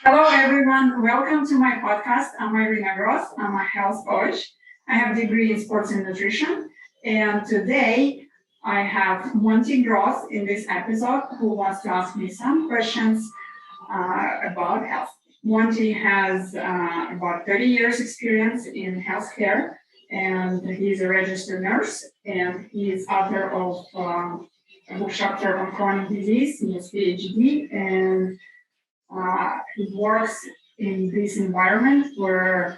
Hello, everyone. Welcome to my podcast. I'm Monty Gross. I'm a health coach. I have a degree in sports and nutrition. And today I have Monty Gross in this episode who wants to ask me some questions about health. Monty has about 30 years experience in healthcare, and he's a registered nurse, and he is author of a book chapter on chronic disease. He has Ph.D. and he works in this environment where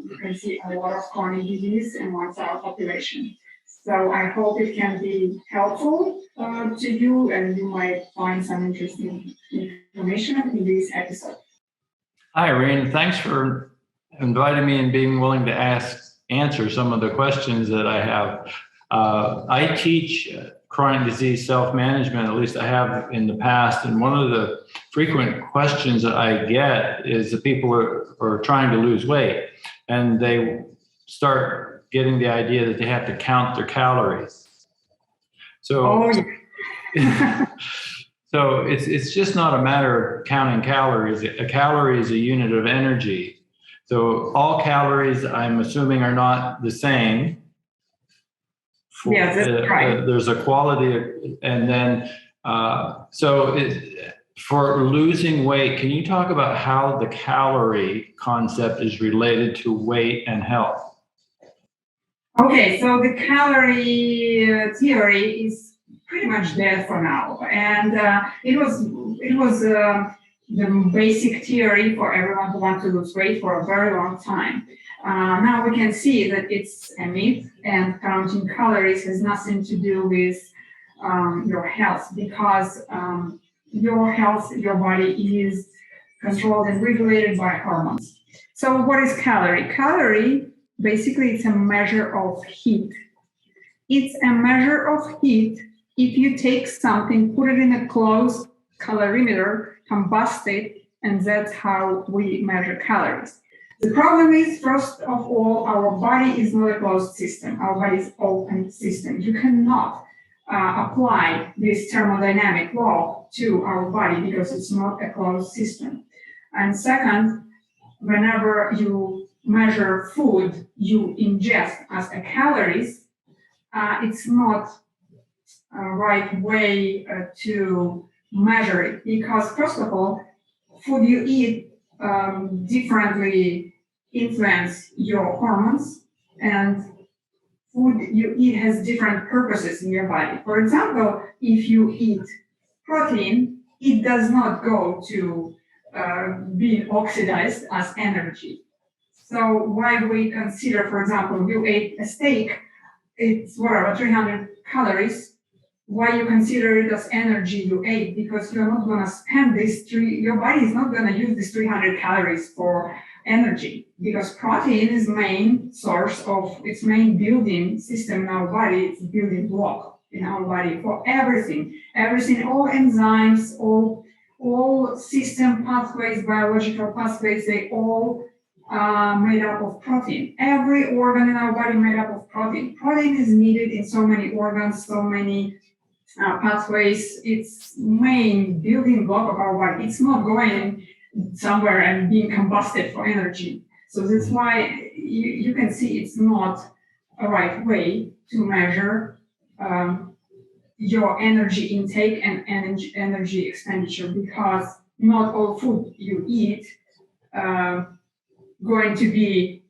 you can see a lot of chronic disease amongst our population. So I hope it can be helpful to you, and you might find some interesting information in this episode. Hi, Irene. Thanks for inviting me and being willing to answer some of the questions that I have. I teach chronic disease self-management, at least I have in the past. And one of the frequent questions that I get is that people are trying to lose weight, and they start getting the idea that they have to count their calories. So, so it's just not a matter of counting calories. A calorie is a unit of energy. So all calories, I'm assuming, are not the same. Yeah, that's right. There's a quality, and then for losing weight, can you talk about how the calorie concept is related to weight and health? Okay, so the calorie theory is pretty much dead for now, and it was the basic theory for everyone who wants to lose weight for a very long time. Now we can see that it's a myth, and counting calories has nothing to do with your health, because your health, your body is controlled and regulated by hormones. So what is calorie? Calorie, basically, it's a measure of heat. It's a measure of heat. If you take something, put it in a closed calorimeter, combust it, and that's how we measure calories. The problem is, first of all, our body is not a closed system. Our body is an open system. You cannot apply this thermodynamic law to our body because it's not a closed system. And second, whenever you measure food you ingest as a calories, it's not a right way to measure it, because first of all, food you eat differently influence your hormones, and food you eat has different purposes in your body. For example, if you eat protein, it does not go to being oxidized as energy. So why we consider, for example, you ate a steak, it's whatever, 300 calories, why you consider it as energy you ate? Because you're not going to spend your body is not going to use this 300 calories for energy, because protein is main source of its main building system in our body. It's a building block in our body for everything, all enzymes, all system pathways, biological pathways, they all made up of protein. Every organ in our body made up of protein. Protein is needed in so many organs, so many pathways. It's main building block of our body. It's not going somewhere and being combusted for energy. So that's why you can see it's not a right way to measure your energy intake and energy expenditure, because not all food you eat going to be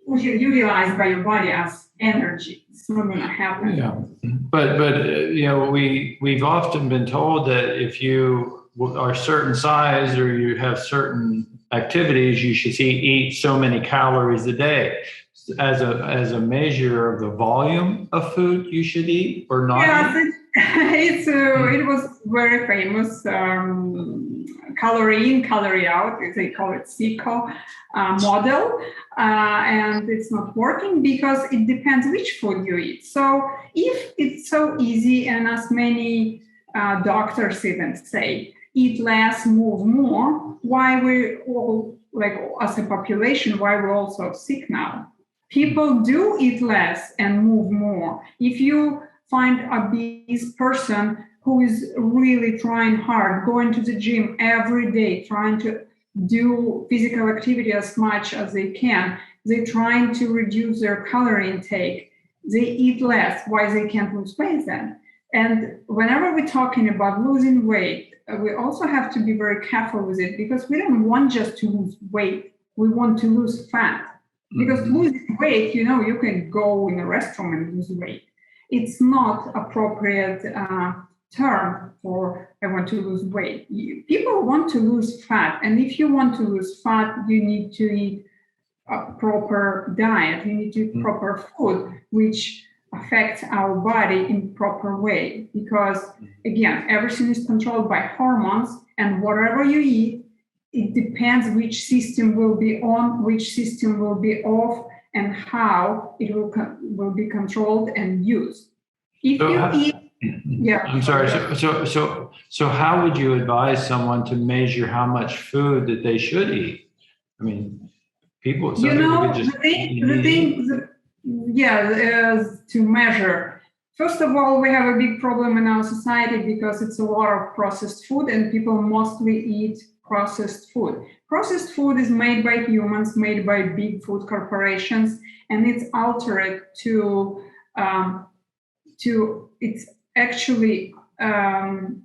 utilized by your body as energy. It's not going to happen. Yeah, but we've often been told that if you are a certain size or you have certain activities, you should eat so many calories a day as a measure of the volume of food you should eat or not. Yeah, it was very famous calorie in, calorie out. They call it Zika model, and it's not working because it depends which food you eat. So if it's so easy, and as many doctors even say, eat less, move more, why we all, like as a population, why we're all so sick now? People do eat less and move more. If you find a obese person who is really trying hard, going to the gym every day, trying to do physical activity as much as they can. They're trying to reduce their calorie intake. They eat less. Why they can't lose weight then? And whenever we're talking about losing weight, we also have to be very careful with it, because we don't want just to lose weight. We want to lose fat. Because losing weight, you can go in a restroom and lose weight. It's not appropriate term for I want to lose weight. People want to lose fat. And if you want to lose fat, you need to eat a proper diet. You need to eat proper food, which affects our body in proper way. Because again, everything is controlled by hormones, and whatever you eat, it depends which system will be on, which system will be off, and how it will be controlled and used. If you eat, yeah. I'm sorry. So how would you advise someone to measure how much food that they should eat? I mean, people. To measure. First of all, we have a big problem in our society because it's a lot of processed food, and people mostly eat processed food. Processed food is made by humans, made by big food corporations, and it's altered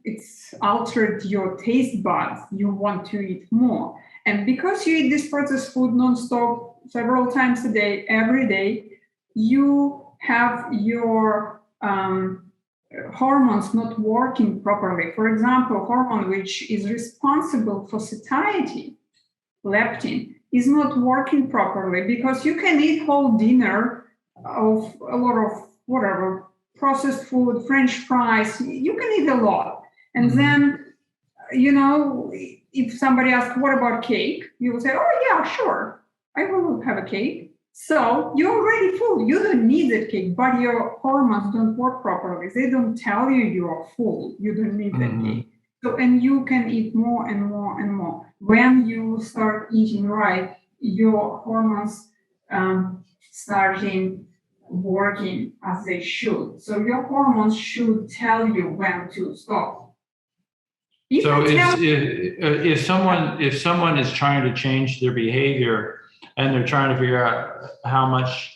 it's altered your taste buds. You want to eat more. And because you eat this processed food nonstop, several times a day, every day, you have your hormones not working properly. For example, hormone which is responsible for satiety, leptin, is not working properly, because you can eat whole dinner of a lot of whatever, processed food, French fries, you can eat a lot. And then, if somebody asks, what about cake? You will say, oh yeah, sure, I will have a cake. So you're already full. You don't need that cake, but your hormones don't work properly. They don't tell you you're full. You don't need that cake. So, and you can eat more and more and more. When you start eating right, your hormones starting working as they should. So your hormones should tell you when to stop. If someone is trying to change their behavior and they're trying to figure out how much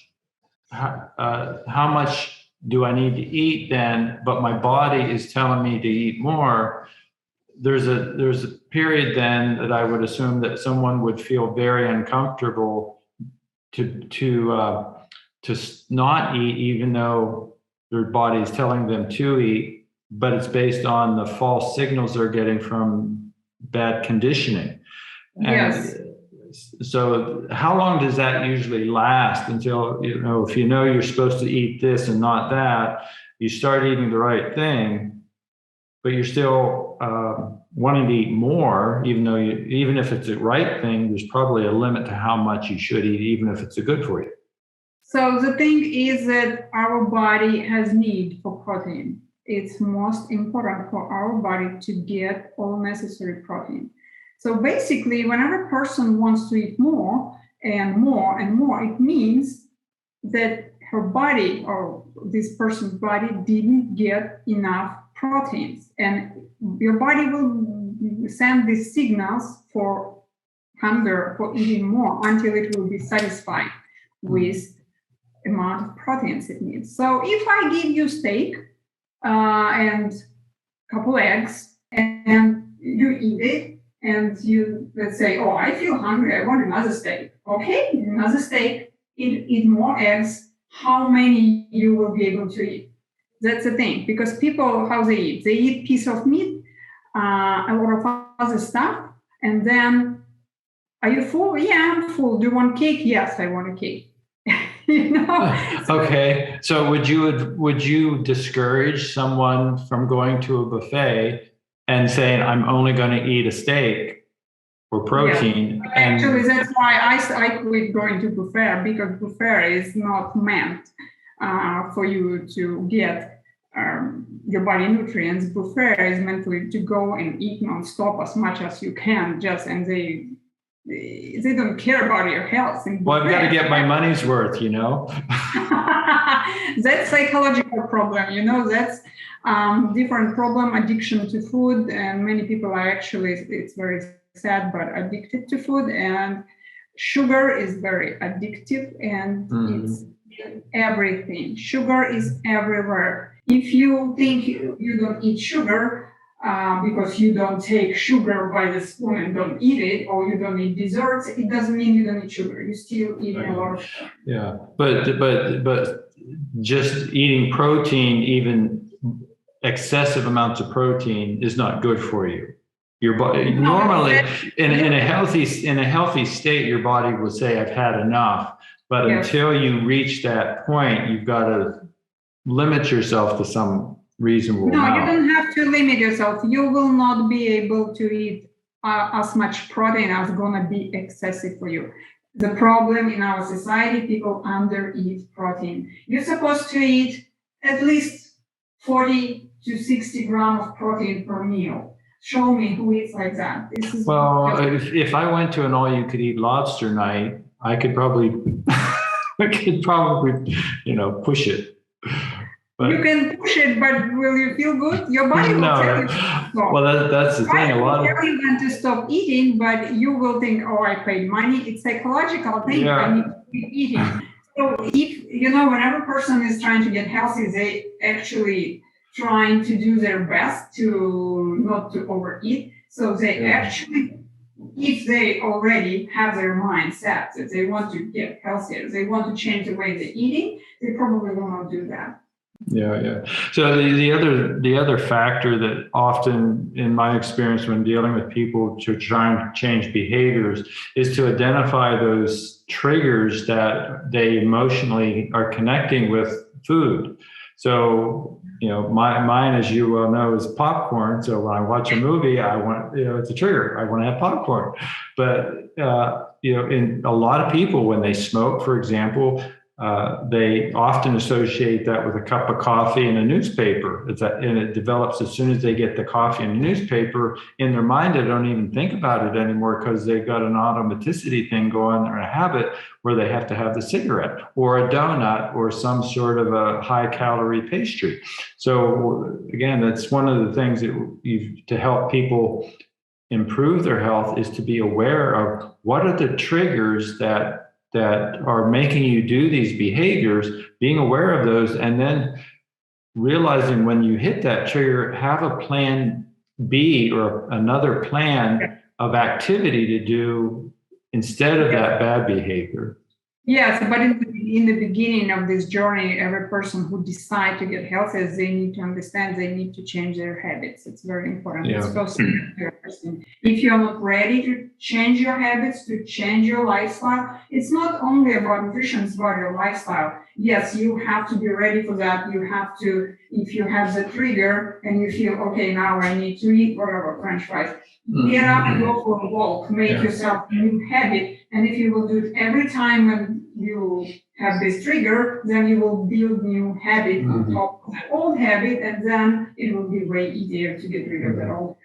do I need to eat then, but my body is telling me to eat more, there's a period then that I would assume that someone would feel very uncomfortable to not eat, even though their body is telling them to eat, but it's based on the false signals they're getting from bad conditioning. Yes. So how long does that usually last until, if you're supposed to eat this and not that, you start eating the right thing, but you're still wanting to eat more, even if it's the right thing, there's probably a limit to how much you should eat, even if it's good for you. So the thing is that our body has need for protein. It's most important for our body to get all necessary protein. So basically, whenever a person wants to eat more and more and more, it means that her body or this person's body didn't get enough proteins. And your body will send these signals for hunger, for eating more, until it will be satisfied with amount of proteins it needs. So if I give you steak and a couple eggs, and you eat it, and you, let's say, oh, I feel hungry, I want another steak. Okay, another steak, eat more eggs. How many you will be able to eat? That's the thing, because people, how they eat? They eat piece of meat, a lot of other stuff, and then, are you full? Yeah, I'm full. Do you want cake? Yes, I want a cake. Okay, so would you discourage someone from going to a buffet and saying, I'm only going to eat a steak for protein? Yeah. Actually, that's why I quit going to buffet, because buffet is not meant for you to get your body nutrients. Buffet is meant for you to go and eat non-stop as much as you can, and they don't care about your health. Well, I've got to get my money's worth, That's psychological problem, that's different problem, addiction to food, and many people are actually, it's very sad but addicted to food, and sugar is very addictive, and it's in everything. Sugar is everywhere. If you think you don't eat sugar because you don't take sugar by the spoon and don't eat it, or you don't eat desserts, it doesn't mean you don't eat sugar. You still eat a lot of sugar. Yeah, but just eating protein, even excessive amounts of protein, is not good for you. Your body normally in a healthy state, your body will say, "I've had enough." But until you reach that point, you've got to limit yourself to some reasonable amount. You don't have to limit yourself. You will not be able to eat as much protein as going to be excessive for you. The problem in our society, people under-eat protein. You're supposed to eat at least 40 to 60 grams of protein per meal. Show me who eats like that. If I went to an all-you-could-eat lobster night, I could probably, push it. But, you can push it, but will you feel good? Your body will tell you to stop. Well, that's the thing. A lot of you want to stop eating, but you will think, "Oh, I paid money." It's psychological thing. Yeah. I need to keep eating. So if whenever a person is trying to get healthy, they actually trying to do their best to not to overeat. So they actually, if they already have their mind set that they want to get healthier, they want to change the way they're eating, they probably will not do that. Yeah. So the other factor that often, in my experience, when dealing with people to try and change behaviors, is to identify those triggers that they emotionally are connecting with food. So, mine, as you well know, is popcorn. So when I watch a movie, I want, it's a trigger. I want to have popcorn. But, in a lot of people, when they smoke, for example, they often associate that with a cup of coffee and a newspaper. And it develops as soon as they get the coffee and the newspaper in their mind. They don't even think about it anymore because they've got an automaticity thing going, or a habit where they have to have the cigarette or a donut or some sort of a high calorie pastry. So again, that's one of the things that to help people improve their health is to be aware of what are the triggers that are making you do these behaviors, being aware of those, and then realizing when you hit that trigger, have a plan B or another plan of activity to do instead of that bad behavior. Yes, but in the beginning of this journey, every person who decides to get healthy, they need to understand they need to change their habits. It's very important. Yeah. It's first person. If you're not ready to change your habits, to change your lifestyle, it's not only about nutrition, it's about your lifestyle. Yes, you have to be ready for that. You have to, if you have the trigger and you feel, okay, now I need to eat whatever, French fries, get up and go for a walk, make yourself a new habit. And if you will do it every time when you have this trigger, then you will build new habit on top of the old habit, and then it will be way easier to get rid of that old.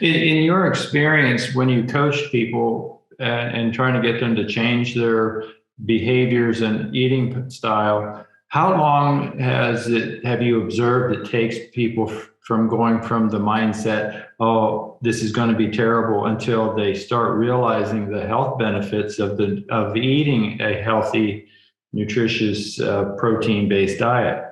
In your experience, when you coach people and trying to get them to change their behaviors and eating style, how long have you observed it takes people from going from the mindset, "Oh, this is going to be terrible," until they start realizing the health benefits of eating a healthy, nutritious, protein-based diet?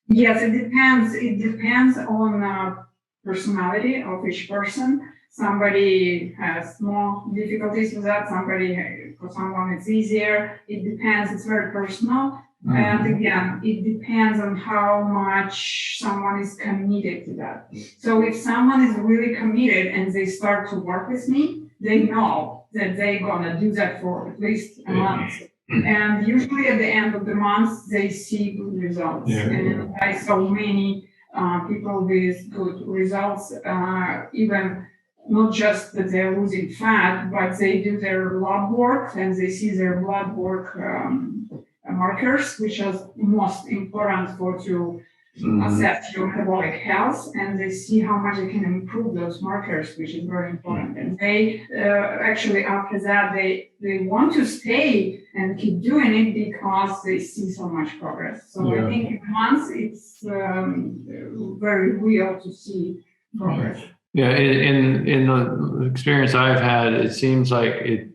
Yes, it depends. It depends on personality of each person. Somebody has more difficulties with that. For someone it's easier. It depends. It's very personal. And again, it depends on how much someone is committed to that. So if someone is really committed and they start to work with me, they know that they're gonna do that for at least a month. And usually at the end of the month, they see good results. And I saw many people with good results, even not just that they're losing fat, but they do their lab work and they see their blood work markers, which are most important to assess your metabolic health, and they see how much they can improve those markers, which is very important. And they actually after that they want to stay and keep doing it because they see so much progress. So I think in months it's very real to see progress. Yeah, in the experience I've had, it seems like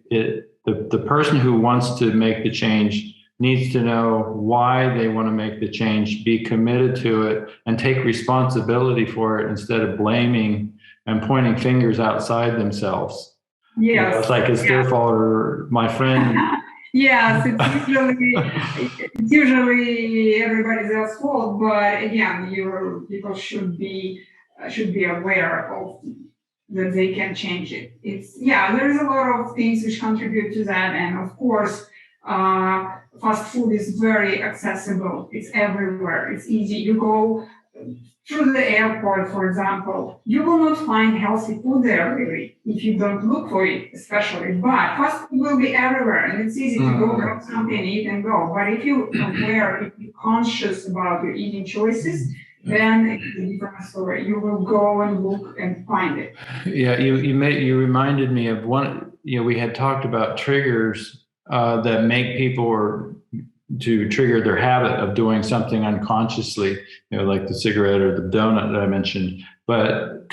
the person who wants to make the change needs to know why they want to make the change, be committed to it, and take responsibility for it instead of blaming and pointing fingers outside themselves. Yes. It's like it's their fault or my friend. Yes, it's usually everybody else's fault, but again, people should be aware of that they can change it. There's a lot of things which contribute to that, and of course, fast food is very accessible. It's everywhere. It's easy. You go through the airport, for example, you will not find healthy food there really if you don't look for it, especially. But fast food will be everywhere, and it's easy to go grab something, eat, and go. But if you're aware, if you're conscious about your eating choices, then it's a different story. You will go and look and find it. Yeah, you reminded me of one. We had talked about triggers that make people to trigger their habit of doing something unconsciously, like the cigarette or the donut that I mentioned. But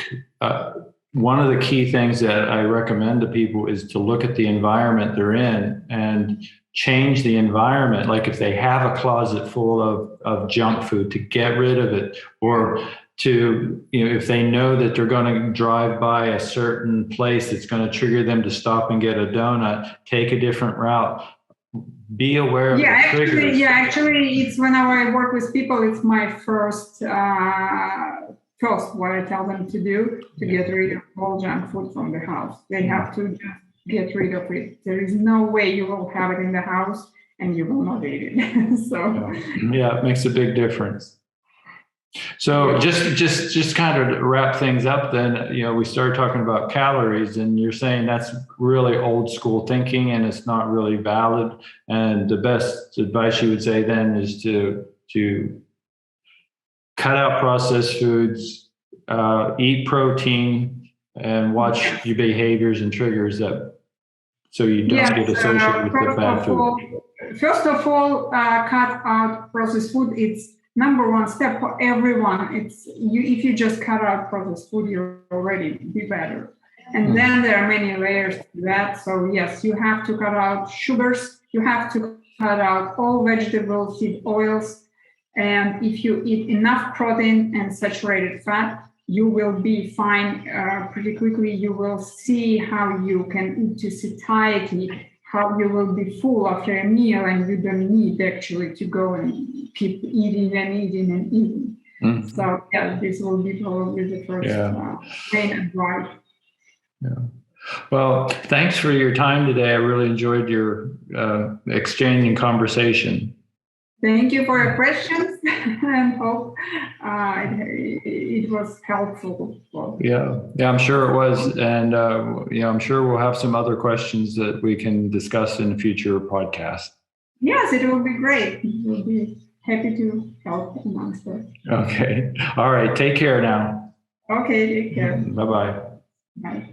one of the key things that I recommend to people is to look at the environment they're in and change the environment. Like if they have a closet full of junk food, to get rid of it, or to, if they know that they're going to drive by a certain place that's going to trigger them to stop and get a donut, take a different route. Be aware of the triggers. Actually, it's whenever I work with people, it's my first what I tell them to do to get rid of all junk food from the house. They have to just get rid of it. There is no way you will have it in the house and you will not eat it. So yeah, it makes a big difference. So just kind of wrap things up then, we started talking about calories, and you're saying that's really old school thinking and it's not really valid. And the best advice you would say then is to cut out processed foods, eat protein, and watch your behaviors and triggers so you don't get associated with the bad food. First of all, cut out processed food. It's number one step for everyone. If you just cut out processed food, you'll already be better. And then there are many layers to that. So yes, you have to cut out sugars. You have to cut out all vegetable seed oils. And if you eat enough protein and saturated fat, you will be fine pretty quickly. You will see how you can eat to satiety, how you will be full after a meal, and you don't need actually to go and keep eating and eating and eating. Mm-hmm. So this will be probably the first main advice. Yeah. Well, thanks for your time today. I really enjoyed your exchange and conversation. Thank you for your questions, and hope it was helpful. Yeah, I'm sure it was, and I'm sure we'll have some other questions that we can discuss in a future podcast. Yes, it will be great. We'll be happy to help and answer. Okay. All right. Take care now. Okay. Take care. Bye-bye. Bye.